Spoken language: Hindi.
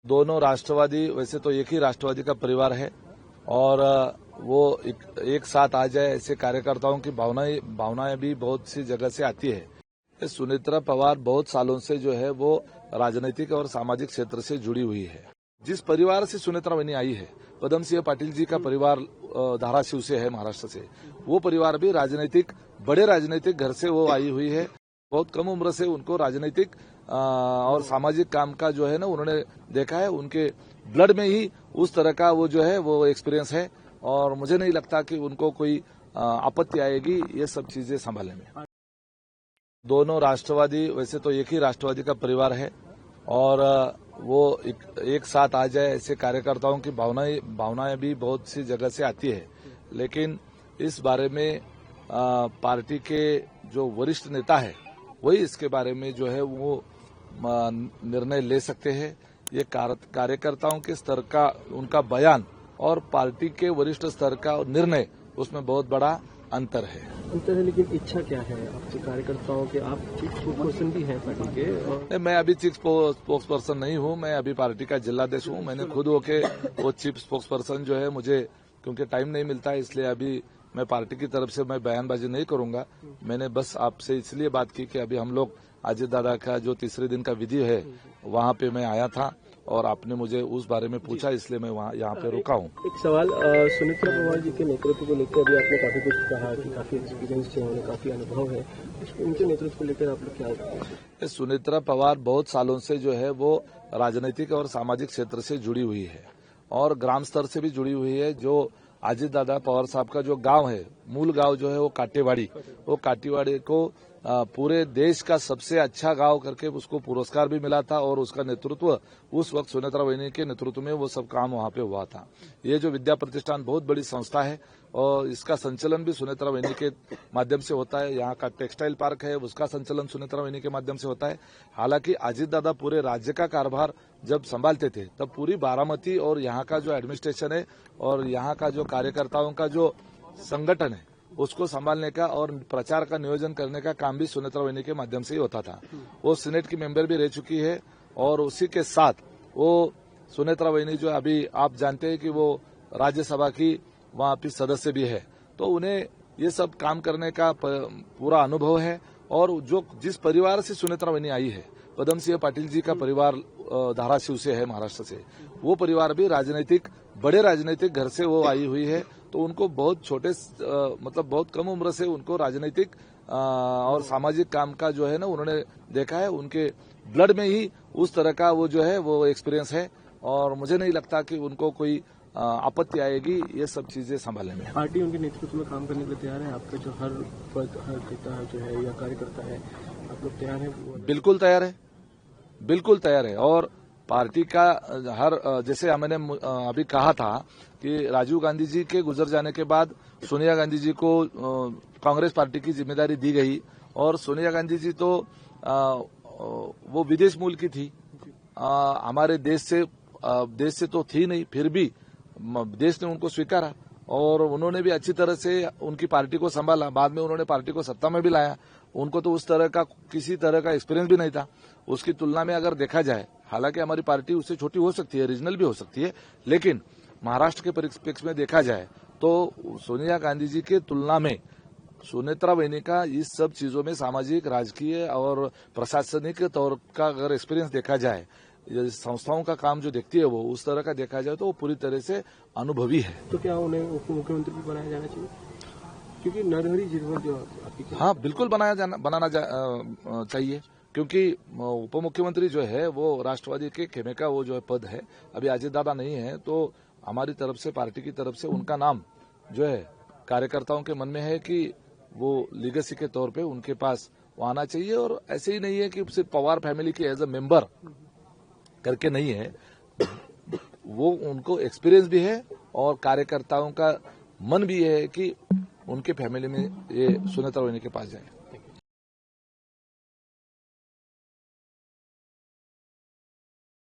दोनों राष्ट्रवादी, वैसे तो एक ही राष्ट्रवादी का परिवार है और वो एक साथ आ जाए ऐसे कार्यकर्ताओं की भावनाएं भी बहुत सी जगह से आती है। सुनेत्रा पवार बहुत सालों से जो है वो राजनीतिक और सामाजिक क्षेत्र से जुड़ी हुई है। जिस परिवार से सुनेत्रा वहिनी आई है, पदम सिंह पाटिल जी का परिवार धाराशिव से है, महाराष्ट्र से, वो परिवार भी बड़े राजनीतिक घर से वो आई हुई है। बहुत कम उम्र से उनको राजनीतिक और सामाजिक काम का जो है ना उन्होंने देखा है। उनके ब्लड में ही उस तरह का वो जो है वो एक्सपीरियंस है और मुझे नहीं लगता कि उनको कोई आपत्ति आएगी ये सब चीजें संभालने में। दोनों राष्ट्रवादी, वैसे तो एक ही राष्ट्रवादी का परिवार है और वो एक साथ आ जाए ऐसे कार्यकर्ताओं की भावनाएं भी बहुत सी जगह से आती है। लेकिन इस बारे में पार्टी के जो वरिष्ठ नेता है वही इसके बारे में जो है वो निर्णय ले सकते हैं। ये कार्यकर्ताओं के स्तर का उनका बयान और पार्टी के वरिष्ठ स्तर का निर्णय, उसमें बहुत बड़ा अंतर है। लेकिन इच्छा क्या है आपके कार्यकर्ताओं के? आप चीफ स्पोक्स पर्सन भी हैं पार्टी के और... मैं अभी चीफ स्पोक्स पर्सन नहीं हूं, मैं अभी पार्टी का जिलाध्यक्ष हूं। मैंने खुद होके वो चीफ स्पोक्स पर्सन जो है, मुझे क्योंकि टाइम नहीं मिलता है इसलिए अभी मैं पार्टी की तरफ से मैं बयानबाजी नहीं करूंगा। मैंने बस आपसे इसलिए बात की कि अभी हम लोग अजित दादा का जो तीसरे दिन का विधि है वहां पे मैं आया था और आपने मुझे उस बारे में पूछा, इसलिए मैं यहाँ पे रुका हूँ। एक सवाल, सुनेत्रा पवार जी के नेतृत्व को लेकर अभी आपने काफी कुछ कहा कि काफी एक्सपीरियंस है, उन्हें काफी अनुभव है, उनके नेतृत्व को लेकर आप लोग क्या कहते हैं? सुनेत्रा पवार बहुत सालों से जो है वो राजनीतिक और सामाजिक क्षेत्र से जुड़ी हुई है और ग्राम स्तर से भी जुड़ी हुई है। जो अजित दादा पवार साहब का जो गांव है, मूल गांव जो है वो काटेवाड़ी, वो काटेवाड़ी को पूरे देश का सबसे अच्छा गांव करके उसको पुरस्कार भी मिला था और उसका नेतृत्व उस वक्त सुनेत्रा वहिनी के नेतृत्व में वो सब काम वहां पे हुआ था। ये जो विद्या प्रतिष्ठान बहुत बड़ी संस्था है और इसका संचालन भी सुनेत्रा वहिनी के माध्यम से होता है। यहाँ का टेक्सटाइल पार्क है, उसका संचालन सुनेत्रा वहिनी के माध्यम से होता है। हालांकि अजित दादा पूरे राज्य का कारभार जब संभालते थे तब पूरी बारामती और यहाँ का जो एडमिनिस्ट्रेशन है और यहाँ का जो कार्यकर्ताओं का जो संगठन है उसको संभालने का और प्रचार का नियोजन करने का काम भी सुनेत्रा वहिनी के माध्यम से ही होता था। वो सीनेट की मेंबर भी रह चुकी है और उसी के साथ वो सुनेत्रा वहिनी जो अभी आप जानते हैं कि वो राज्यसभा की वहां पे सदस्य भी है, तो उन्हें ये सब काम करने का पूरा अनुभव है। और जो जिस परिवार से सुनेत्रा वहिनी आई है, पदम सिंह पाटिल जी का परिवार धाराशिव से है, महाराष्ट्र से, वो परिवार भी बड़े राजनीतिक घर से वो आई हुई है। तो उनको बहुत बहुत कम उम्र से उनको राजनीतिक और सामाजिक काम का जो है ना उन्होंने देखा है। उनके ब्लड में ही उस तरह का वो जो है वो एक्सपीरियंस है और मुझे नहीं लगता कि उनको कोई आपत्ति आएगी ये सब चीजें संभालने में। पार्टी उनके नेतृत्व में काम करने के लिए तैयार है? आपका जो हर नेता जो है या कार्यकर्ता है, आप लोग तैयार है? बिल्कुल तैयार है, बिल्कुल तैयार है। और पार्टी का जैसे मैंने अभी कहा था कि राजीव गांधी जी के गुजर जाने के बाद सोनिया गांधी जी को कांग्रेस पार्टी की जिम्मेदारी दी गई और सोनिया गांधी जी तो वो विदेश मूल की थी, हमारे देश से तो थी नहीं, फिर भी देश ने उनको स्वीकारा और उन्होंने भी अच्छी तरह से उनकी पार्टी को संभाला। बाद में उन्होंने पार्टी को सत्ता में भी लाया। उनको तो उस तरह का किसी तरह का एक्सपीरियंस भी नहीं था। उसकी तुलना में अगर देखा जाए, हालांकि हमारी पार्टी उससे छोटी हो सकती है, रीजनल भी हो सकती है, लेकिन महाराष्ट्र के परिप्रेक्ष्य में देखा जाए तो सोनिया गांधी जी के तुलना में सुनेत्रा वहिनी का इस सब चीजों में सामाजिक, राजकीय और प्रशासनिक तौर का अगर एक्सपीरियंस देखा जाए, संस्थाओं का काम जो देखती है वो उस तरह का देखा जाए तो वो पूरी तरह से अनुभवी है। तो क्या उन्हें उप मुख्यमंत्री भी बनाया जाना चाहिए? क्योंकि नरहरी झिरवल जो हाँ बिल्कुल बनाना चाहिए, क्योंकि उप मुख्यमंत्री जो है वो राष्ट्रवादी के खेमे का वो जो है पद है। अभी अजित दादा नहीं है तो हमारी तरफ से, पार्टी की तरफ से उनका नाम जो है कार्यकर्ताओं के मन में है कि वो लीगेसी के तौर पे उनके पास वो आना चाहिए। और ऐसे ही नहीं है कि सिर्फ पवार फैमिली के एज अ मेंबर करके नहीं है, वो उनको एक्सपीरियंस भी है और कार्यकर्ताओं का मन भी है कि उनके फैमिली में ये सुनेत्रा वहिनी के पास जाए।